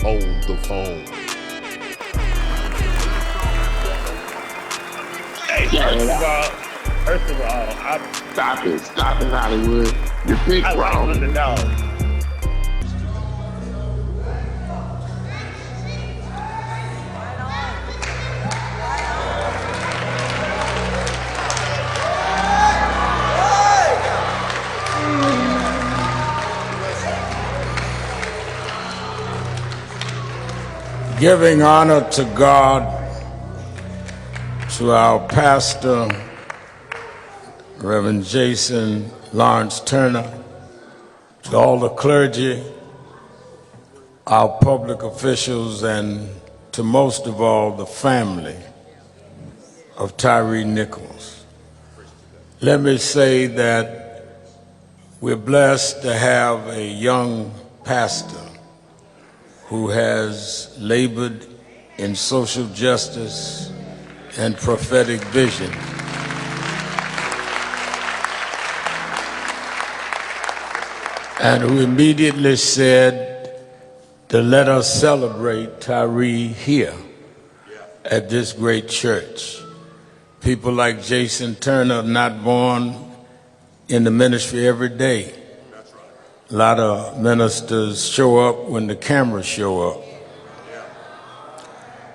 on the phone. Hey, first of all, Stop it, Hollywood. Your pick I like wrong. underdogs. Giving honor to God, to our pastor, Reverend Jason Lawrence Turner, to all the clergy, our public officials, and to most of all the family of Tyre Nichols. Let me say that we're blessed to have a young pastor who has labored in social justice and prophetic vision. And who immediately said to let us celebrate Tyre here at this great church. People like Jason Turner not born in the ministry every day. A lot of ministers show up when the cameras show up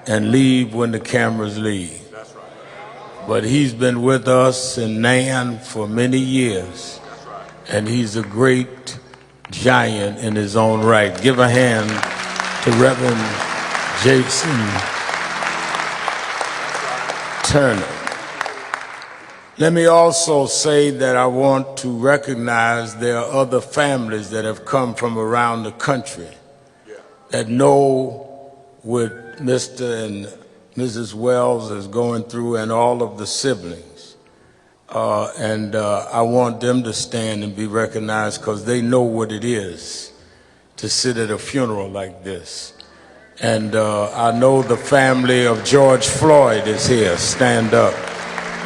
and leave when the cameras leave. But he's been with us in Nan for many years, and he's a great giant in his own right. Give a hand to Reverend Jason Turner. Let me also say that I want to recognize there are other families that have come from around the country that know what Mr. and Mrs. Wells is going through, and all of the siblings. I want them to stand and be recognized because they know what it is to sit at a funeral like this. And I know the family of George Floyd is here. Stand up.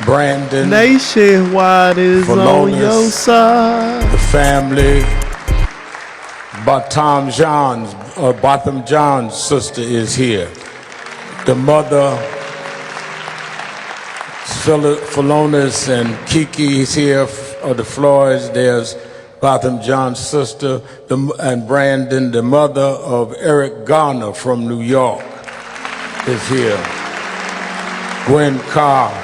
Brandon Nationwide is on your side. The family, Botham John's sister is here. The mother, Philonis and Kiki is here of the Floyds. There's Botham John's sister, and Brandon, the mother of Eric Garner from New York, is here. Gwen Carr.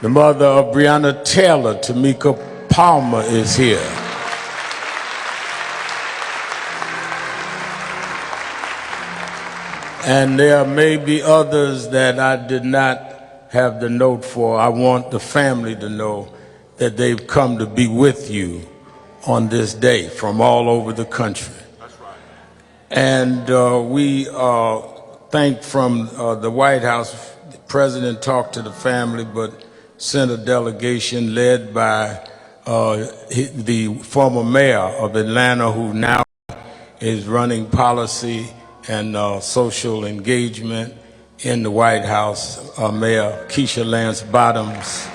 The mother of Breonna Taylor, Tamika Palmer, is here. And there may be others that I did not have the note for. I want the family to know that they've come to be with you on this day from all over the country. That's right. And we thank from the White House. The president talked to the family, but sent a delegation led by the former mayor of Atlanta, who now is running policy and social engagement in the White House, Mayor Keisha Lance Bottoms.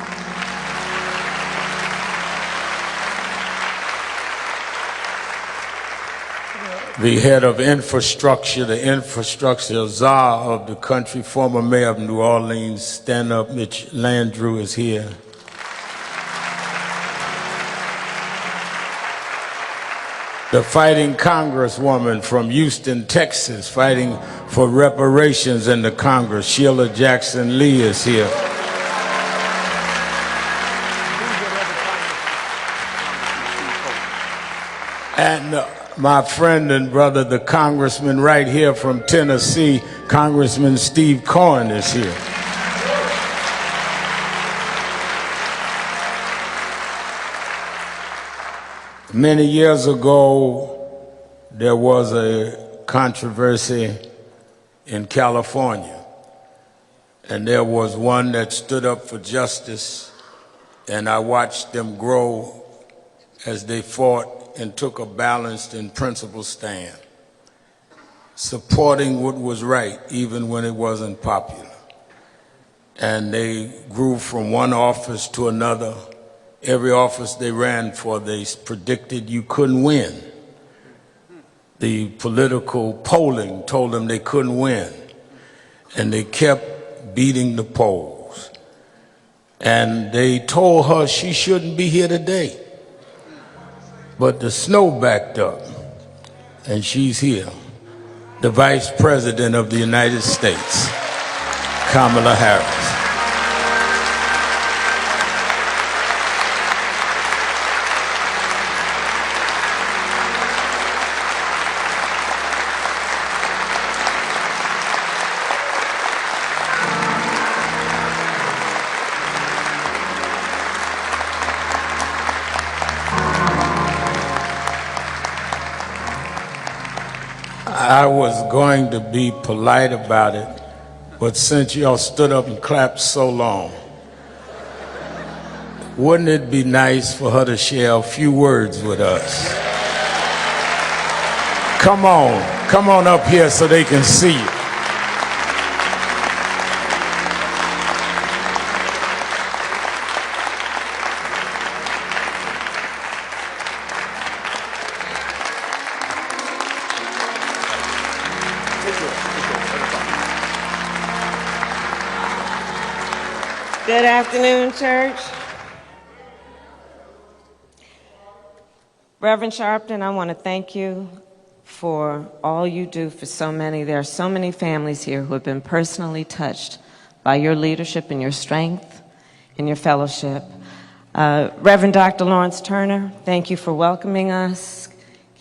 The head of infrastructure, the infrastructure czar of the country, former mayor of New Orleans, stand up, Mitch Landrieu is here. The fighting congresswoman from Houston, Texas, fighting for reparations in the Congress, Sheila Jackson Lee is here. And my friend and brother, the congressman right here from Tennessee, Congressman Steve Cohen is here. Many years ago, there was a controversy in California, and there was one that stood up for justice, and I watched them grow as they fought and took a balanced and principled stand, supporting what was right, even when it wasn't popular. And they grew from one office to another. Every office they ran for, they predicted you couldn't win. the political polling told them they couldn't win, and they kept beating the polls. And they told her she shouldn't be here today. But the snow backed up, and she's here. The Vice President of the United States, Kamala Harris. I was going to be polite about it, but since y'all stood up and clapped so long, wouldn't it be nice for her to share a few words with us? Come on up here so they can see you. Good afternoon, church. Reverend Sharpton, I want to thank you for all you do for so many. There are so many families here who have been personally touched by your leadership and your strength and your fellowship. Reverend Dr. Lawrence Turner, thank you for welcoming us.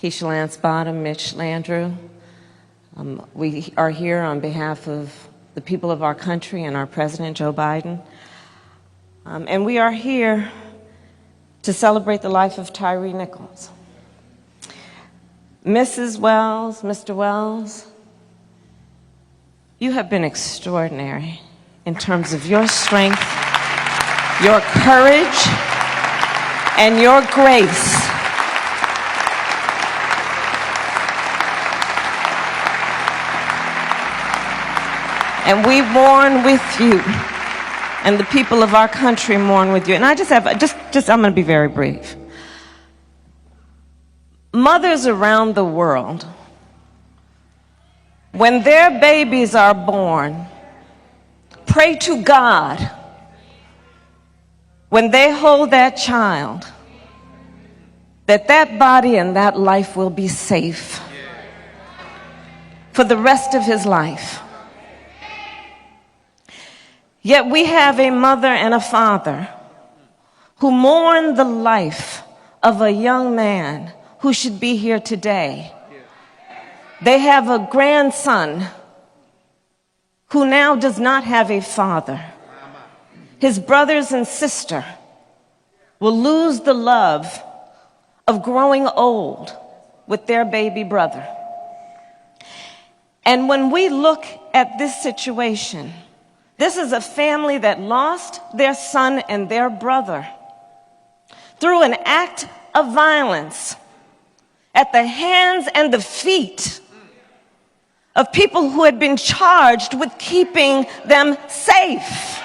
Keisha Lance Bottom, Mitch Landrew. We are here on behalf of the people of our country and our President, Joe Biden. And we are here to celebrate the life of Tyre Nichols. Mrs. Wells, Mr. Wells, you have been extraordinary in terms of your strength, your courage, and your grace. And we mourn with you. And the people of our country mourn with you. And I just have, I'm going to be very brief. Mothers around the world, when their babies are born, pray to God when they hold that child that that body and that life will be safe for the rest of his life. Yet we have a mother and a father who mourn the life of a young man who should be here today. They have a grandson who now does not have a father. His brothers and sister will lose the love of growing old with their baby brother. And when we look at this situation, this is a family that lost their son and their brother through an act of violence at the hands and the feet of people who had been charged with keeping them safe.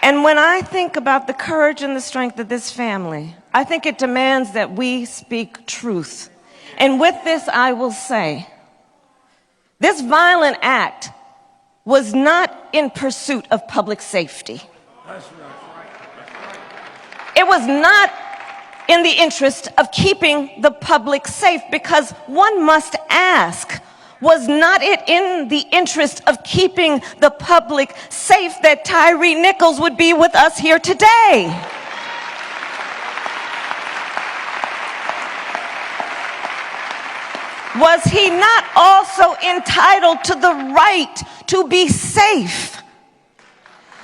And when I think about the courage and the strength of this family, I think it demands that we speak truth. And with this, I will say, this violent act was not in pursuit of public safety. It was not in the interest of keeping the public safe, because one must ask, was not it in the interest of keeping the public safe that Tyre Nichols would be with us here today? Was he not also entitled to the right to be safe?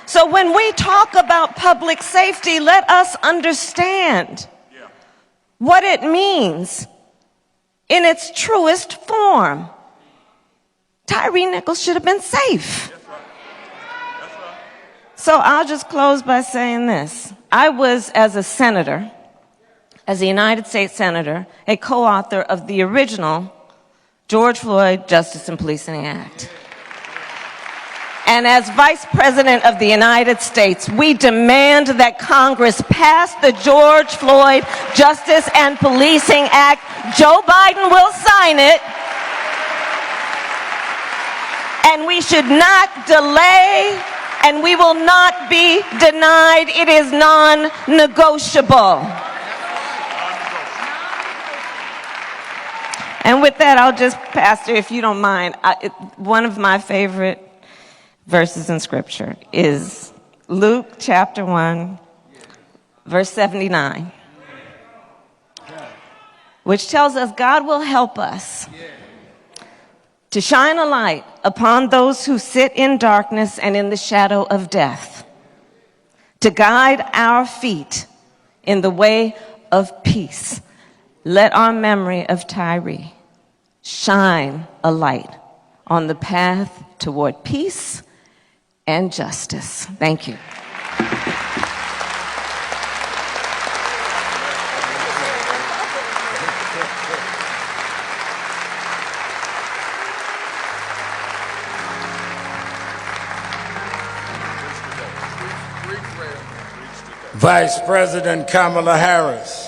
So when we talk about public safety, let us understand what it means in its truest form. Tyre Nichols should have been safe. So I'll just close by saying this. I was, as a senator, as a United States Senator, a co-author of the original George Floyd Justice and Policing Act. And as Vice President of the United States, we demand that Congress pass the George Floyd Justice and Policing Act. Joe Biden will sign it. And we should not delay, and we will not be denied. It is non-negotiable. And with that, I'll just, Pastor, if you don't mind, one of my favorite verses in Scripture is Luke chapter 1, verse 79, which tells us God will help us to shine a light upon those who sit in darkness and in the shadow of death, to guide our feet in the way of peace. Let our memory of Tyre shine a light on the path toward peace and justice. Thank you. Vice President Kamala Harris.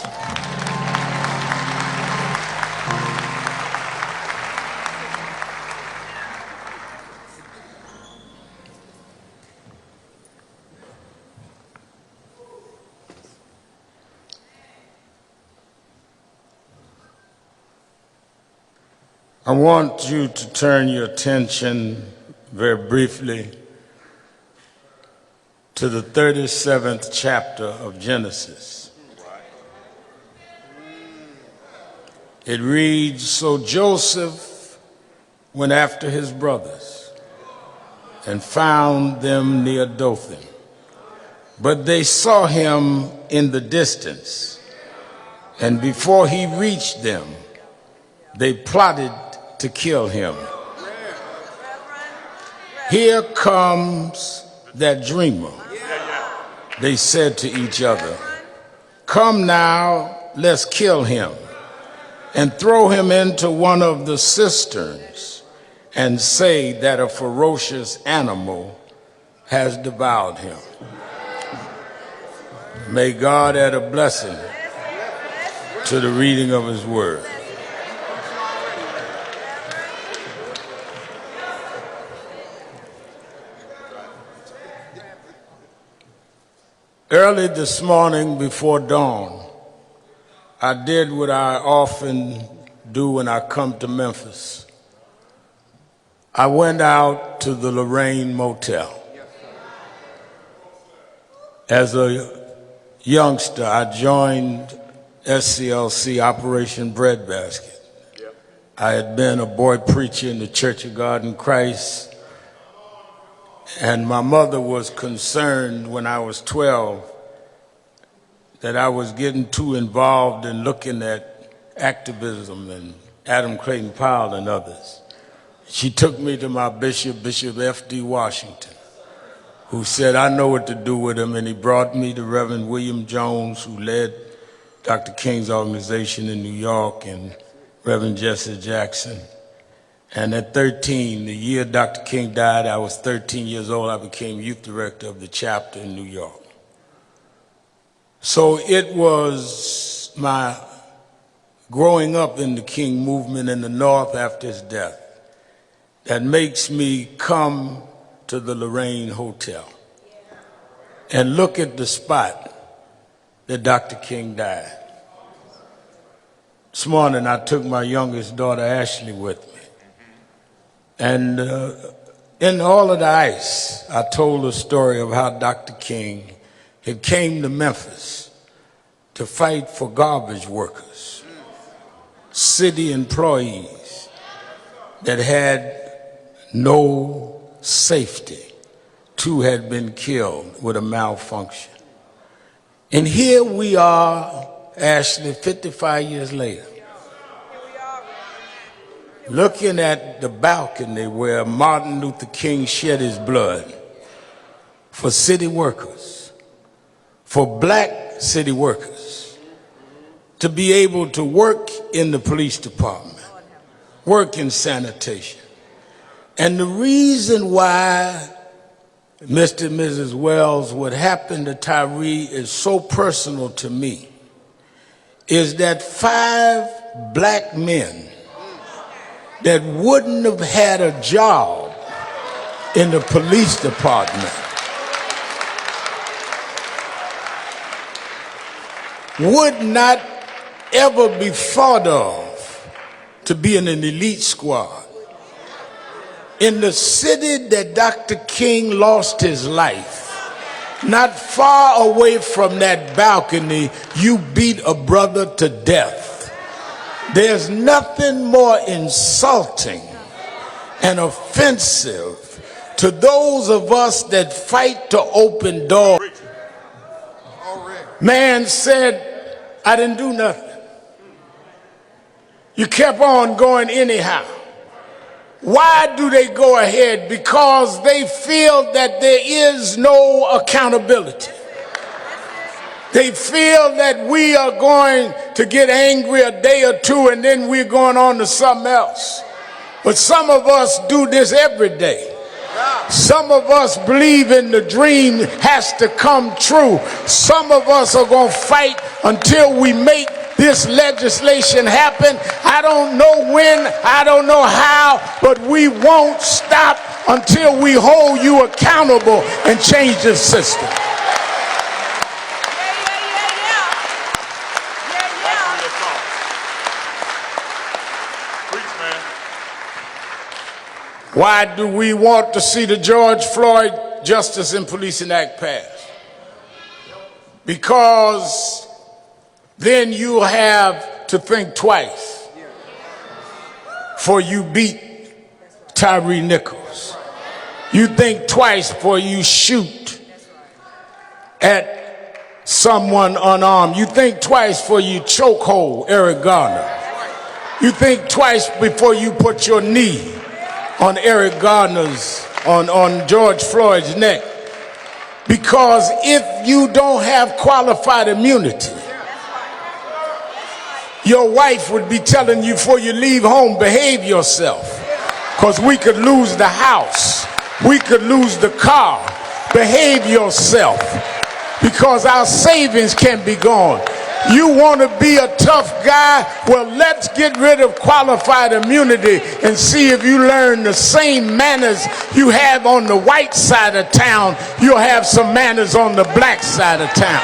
I want you to turn your attention very briefly to the 37th chapter of Genesis. It reads, "So Joseph went after his brothers and found them near Dothan. But they saw him in the distance, and before he reached them, they plotted to kill him. Here comes that dreamer," they said to each other. "Come now, let's kill him and throw him into one of the cisterns and say that a ferocious animal has devoured him." May God add a blessing to the reading of his word. Early this morning before dawn, I did what I often do when I come to Memphis. I went out to the Lorraine Motel. As a youngster, I joined SCLC, Operation Breadbasket. I had been a boy preacher in the Church of God in Christ, and my mother was concerned when I was 12 that I was getting too involved in looking at activism and Adam Clayton Powell and others. She took me to my bishop, Bishop F.D. Washington, who said, "I know what to do with him," and he brought me to Reverend William Jones, who led Dr. King's organization in New York, and Reverend Jesse Jackson. And at 13, the year Dr. King died, I was 13 years old. I became youth director of the chapter in New York. So it was my growing up in the King movement in the North after his death that makes me come to the Lorraine Hotel and look at the spot that Dr. King died. This morning, I took my youngest daughter, Ashley, with me. And in all of the ice, I told the story of how Dr. King had came to Memphis to fight for garbage workers, city employees that had no safety. 2 had been killed with a malfunction. And here we are, Ashley, 55 years later, looking at the balcony where Martin Luther King shed his blood for city workers, for black city workers, to be able to work in the police department, work in sanitation. And the reason why Mr. and Mrs. Wells, what happened to Tyre is so personal to me, is that 5 black men that wouldn't have had a job in the police department would not ever be thought of to be in an elite squad. In the city that Dr. King lost his life, not far away from that balcony, you beat a brother to death. There's nothing more insulting and offensive to those of us that fight to open doors. Man said, I didn't do nothing. You kept on going anyhow. Why do they go ahead? Because they feel that there is no accountability. They feel that we are going to get angry a day or two and then we're going on to something else. But some of us do this every day. Some of us believe in the dream has to come true. Some of us are going to fight until we make this legislation happen. I don't know when, I don't know how, but we won't stop until we hold you accountable and change the system. Why do we want to see the George Floyd Justice in Policing Act passed? Because then you have to think twice before you beat Tyre Nichols. You think twice before you shoot at someone unarmed. You think twice before you chokehold Errol. You think twice before you put your knee on Eric Garner's, on George Floyd's neck. Because if you don't have qualified immunity, your wife would be telling you before you leave home, behave yourself. Because we could lose the house. We could lose the car. Behave yourself. Because our savings can be gone. You want to be a tough guy? Well, let's get rid of qualified immunity and see if you learn the same manners you have on the white side of town, you'll have some manners on the black side of town.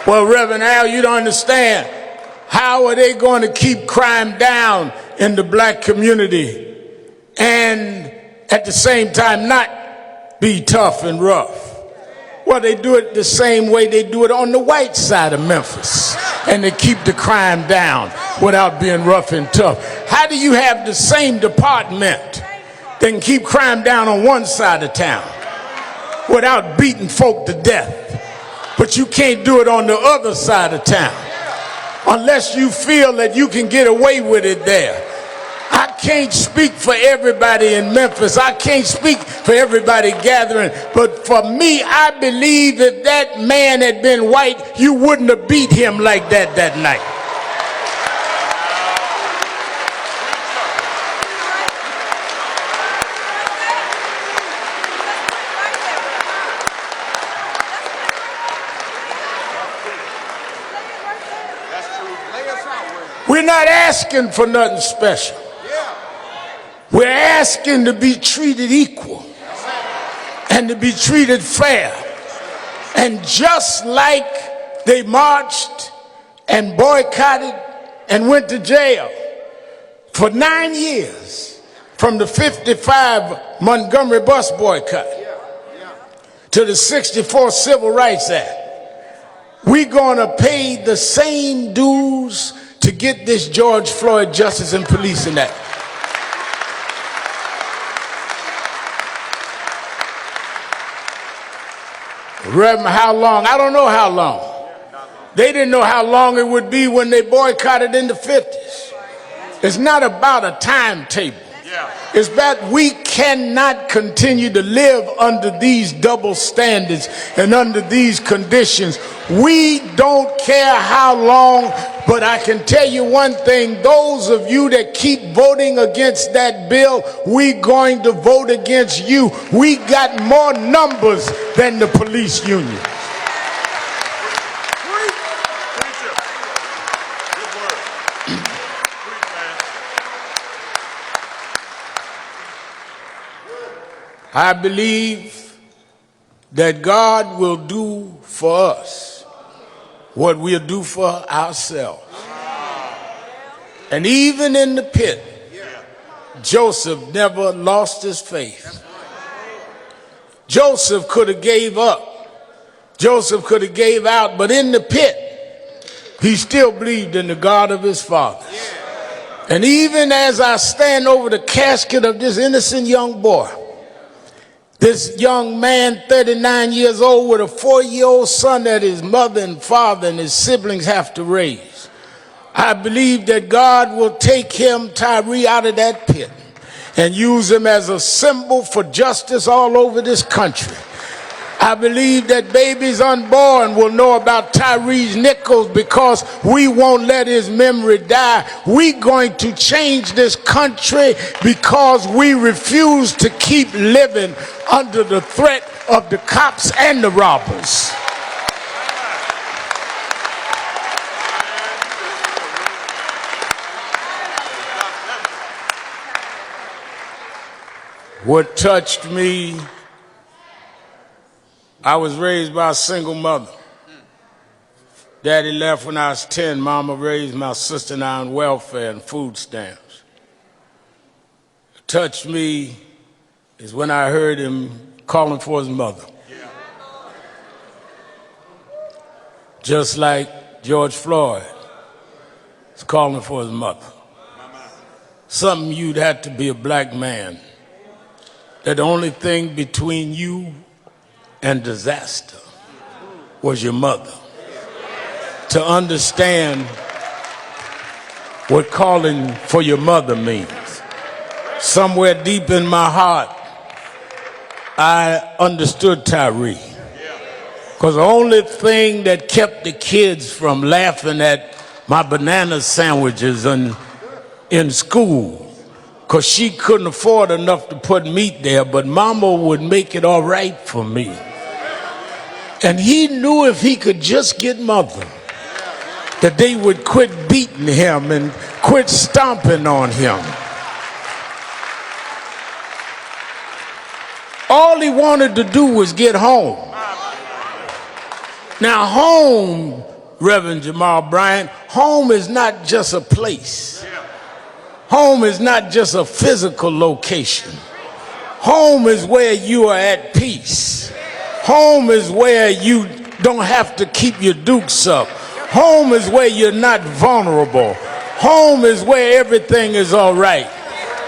Well, Reverend Al, you don't understand. How are they going to keep crime down in the black community and at the same time not be tough and rough? Well, they do it the same way they do it on the white side of Memphis, and they keep the crime down without being rough and tough. How do you have the same department that can keep crime down on one side of town without beating folk to death, but you can't do it on the other side of town? Unless you feel that you can get away with it there. I can't speak for everybody in Memphis. I can't speak for everybody gathering. But for me, I believe if that man had been white, you wouldn't have beat him like that night. We're not asking for nothing special. We're asking to be treated equal and to be treated fair. And just like they marched and boycotted and went to jail for 9 years, from the 55 Montgomery bus boycott to the 64 Civil Rights Act, we're going to pay the same dues to get this George Floyd Justice and Policing Act. Reverend, how long? I don't know how long. They didn't know how long it would be when they boycotted in the 50s. It's not about a timetable. is that we cannot continue to live under these double standards and under these conditions. We don't care how long, but I can tell you one thing, those of you that keep voting against that bill, we're going to vote against you. We got more numbers than the police union. I believe that God will do for us what we'll do for ourselves. And even in the pit, Joseph never lost his faith. Joseph could have gave up. Joseph could have gave out, but in the pit, he still believed in the God of his fathers. And even as I stand over the casket of this innocent young boy, this young man, 39 years old, with a 4-year-old son that his mother and father and his siblings have to raise, I believe that God will take him, Tyre, out of that pit and use him as a symbol for justice all over this country. I believe that babies unborn will know about Tyre Nichols because we won't let his memory die. We're going to change this country because we refuse to keep living under the threat of the cops and the robbers. What touched me, I was raised by a single mother. Daddy left when I was 10. Mama raised my sister and I on welfare and food stamps. What touched me is when I heard him calling for his mother. Just like George Floyd is calling for his mother. Something you'd have to be a black man, that the only thing between you and disaster was your mother. To understand what calling for your mother means. Somewhere deep in my heart, I understood Tyre. Because the only thing that kept the kids from laughing at my banana sandwiches in school, because she couldn't afford enough to put meat there, but Mama would make it all right for me. And he knew if he could just get Mother, that they would quit beating him and quit stomping on him. All he wanted to do was get home. Now home, Reverend Jermell Bryant, home is not just a place. Home is not just a physical location. Home is where you are at peace. Home is where you don't have to keep your dukes up. Home is where you're not vulnerable. Home is where everything is all right.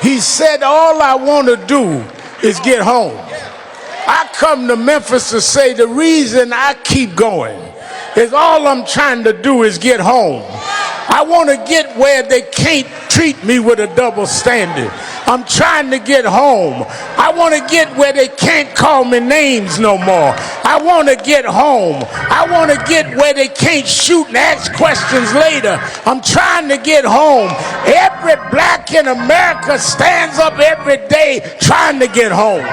He said, all I want to do is get home. I come to Memphis to say the reason I keep going is all I'm trying to do is get home. I want to get where they can't treat me with a double standard. I'm trying to get home. I want to get where they can't call me names no more. I want to get home. I want to get where they can't shoot and ask questions later. I'm trying to get home. Every black in America stands up every day trying to get home.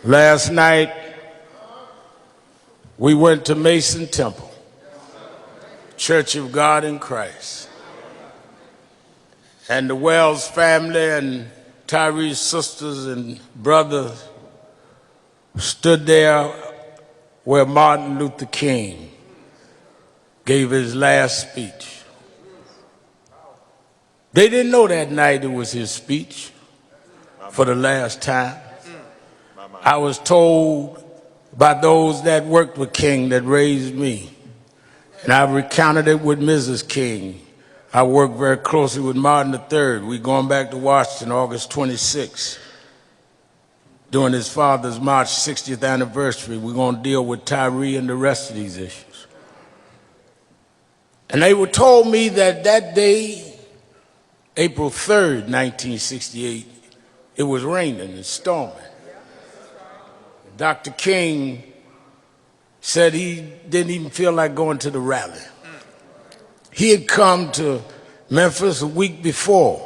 Last night, we went to Mason Temple, Church of God in Christ. And the Wells family and Tyre's sisters and brothers stood there where Martin Luther King gave his last speech. They didn't know that night it was his speech for the last time. I was told by those that worked with King that raised me, and I recounted it with Mrs. King. I worked very closely with Martin III. We're going back to Washington August 26. during his father's March 60th anniversary. We're going to deal with Tyre and the rest of these issues. And they were told me that that day, April 3rd, 1968, it was raining and storming. Dr. King said he didn't even feel like going to the rally. He had come to Memphis a week before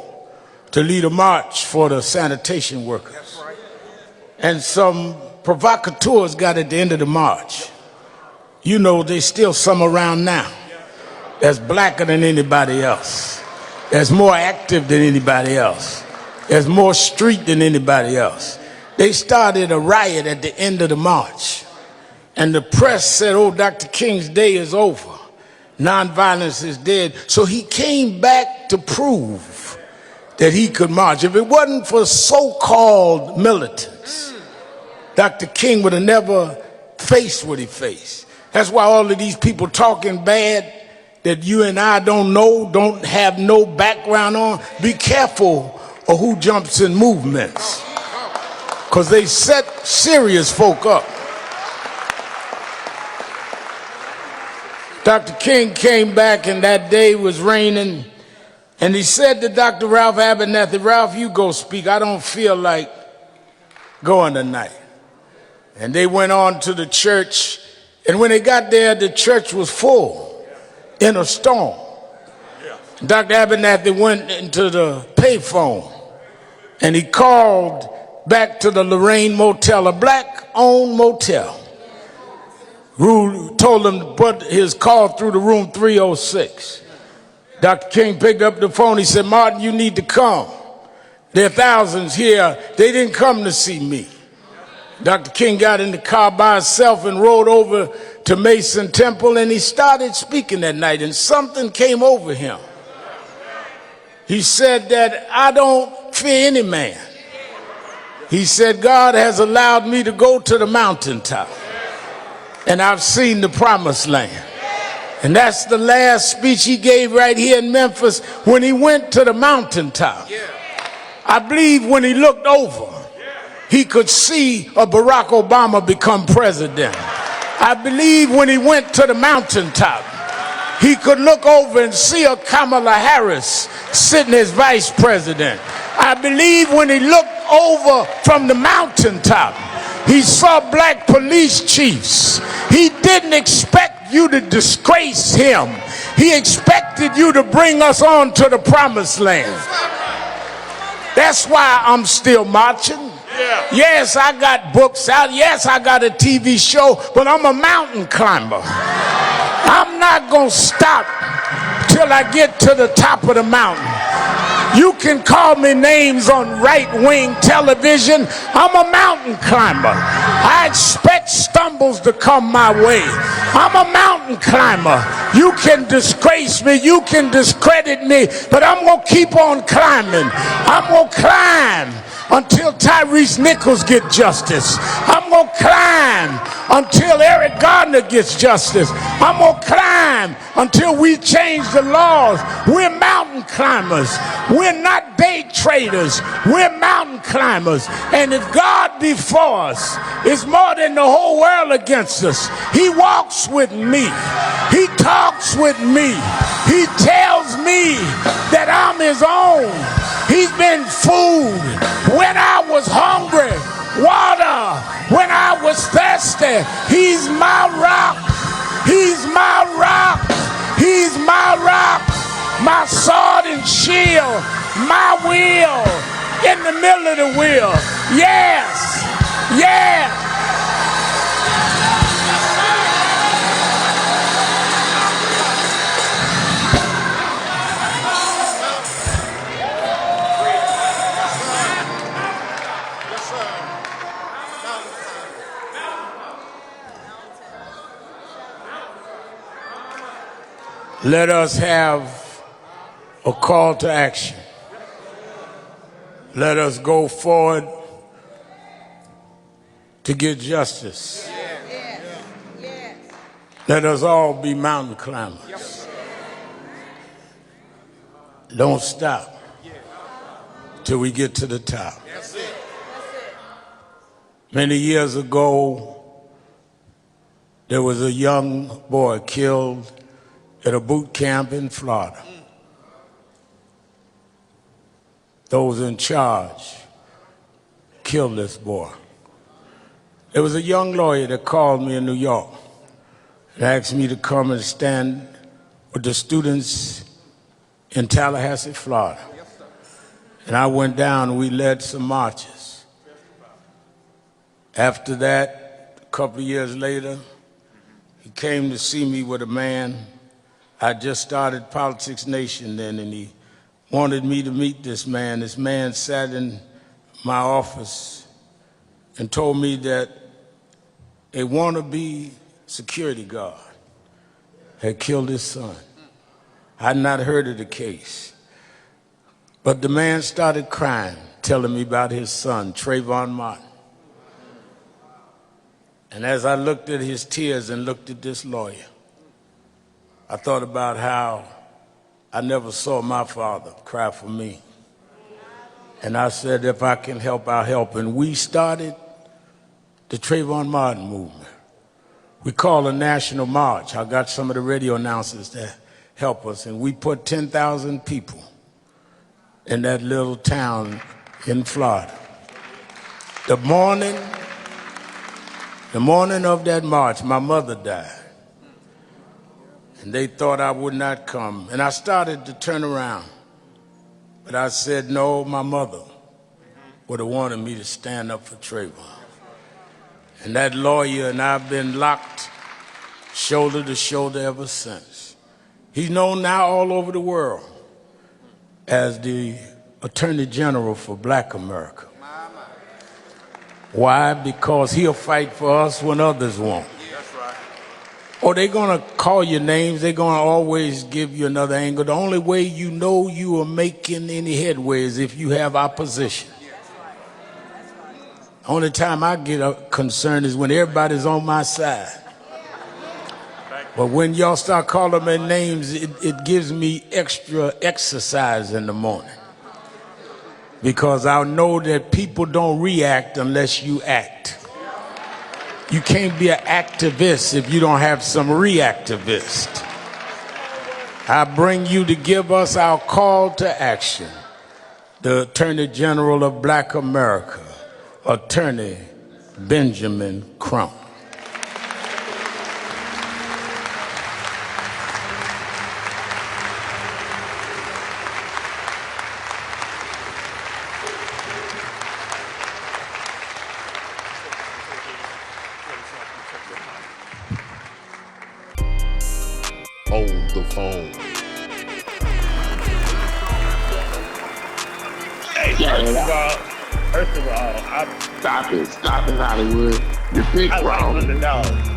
to lead a march for the sanitation workers. And some provocateurs got at the end of the march. You know, there's still some around now that's blacker than anybody else, that's more active than anybody else, that's more street than anybody else. They started a riot at the end of the march. And the press said, oh, Dr. King's day is over. Nonviolence is dead. So he came back to prove that he could march. If it wasn't for so-called militants, Dr. King would have never faced what he faced. That's why all of these people talking bad that you and I don't know, don't have no background on, be careful of who jumps in movements, because they set serious folk up. Dr. King came back, and that day was raining, and he said to Dr. Ralph Abernathy, Ralph, you go speak. I don't feel like going tonight. And they went on to the church, and when they got there, the church was full in a storm. Dr. Abernathy went into the payphone, and he called back to the Lorraine Motel, a black-owned motel. Rule told him to put his call through to room 306. Dr. King picked up the phone. He said, Martin, you need to come. There are thousands here. They didn't come to see me. Dr. King got in the car by himself and rode over to Mason Temple, and he started speaking that night, and something came over him. He said that I don't fear any man. He said, God has allowed me to go to the mountaintop, and I've seen the promised land. And that's the last speech he gave right here in Memphis when he went to the mountaintop. I believe when he looked over, he could see a Barack Obama become president. I believe when he went to the mountaintop, he could look over and see a Kamala Harris sitting as vice president. I believe when he looked over from the mountaintop, he saw black police chiefs. He didn't expect you to disgrace him. He expected you to bring us on to the promised land. That's why I'm still marching. Yes, I got books out. Yes, I got a TV show, but I'm a mountain climber. I'm not going to stop till I get to the top of the mountain. You can call me names on right-wing television. I'm a mountain climber. I expect stumbles to come my way. I'm a mountain climber. You can disgrace me, you can discredit me, but I'm going to keep on climbing. I'm going to climb until Tyre Nichols gets justice. I'm going to climb until Eric Gardner gets justice. I'm going to climb until we change the laws. We're mountain climbers. We're not day traders. We're mountain climbers. And if God before us is more than the whole world against us, he walks with me. He talks with me. He tells me that I'm his own. He's been food when I was hungry, water when I was thirsty. He's my rock. He's my rock. He's my rock. My sword and shield. My wheel in the middle of the wheel. Yes. Yes. Let us have a call to action. Let us go forward to get justice. Let us all be mountain climbers. Don't stop till we get to the top. Many years ago, there was a young boy killed at a boot camp in Florida. Those in charge killed this boy. There was a young lawyer that called me in New York and asked me to come and stand with the students in Tallahassee, Florida. And I went down and we led some marches. After that, a couple of years later, he came to see me with a man. I just started Politics Nation then, and he wanted me to meet this man. This man sat in my office and told me that a wannabe security guard had killed his son. I had not heard of the case. But the man started crying, telling me about his son, Trayvon Martin. And as I looked at his tears and looked at this lawyer, I thought about how I never saw my father cry for me. And I said, if I can help, I'll help. And we started the Trayvon Martin movement. We called a national march. I got some of the radio announcers that help us. And we put 10,000 people in that little town in Florida. The morning of that march, my mother died. And they thought I would not come. And I started to turn around. But I said, no, my mother would have wanted me to stand up for Trayvon. And that lawyer and I have been locked shoulder to shoulder ever since. He's known now all over the world as the Attorney General for Black America. Why? Because he'll fight for us when others won't. That's right. Or they're going to call you names. They're going to always give you another angle. The only way you know you are making any headway is if you have opposition. The only time I get concerned is when everybody's on my side. But when y'all start calling me names, it gives me extra exercise in the morning. Because I know that people don't react unless you act. You can't be an activist if you don't have some reactivist. I bring you to give us our call to action. The Attorney General of Black America, Attorney Benjamin Crump. On the phone. Hey, first of all, Stop it, Hollywood. Your pick I like wrong. to know.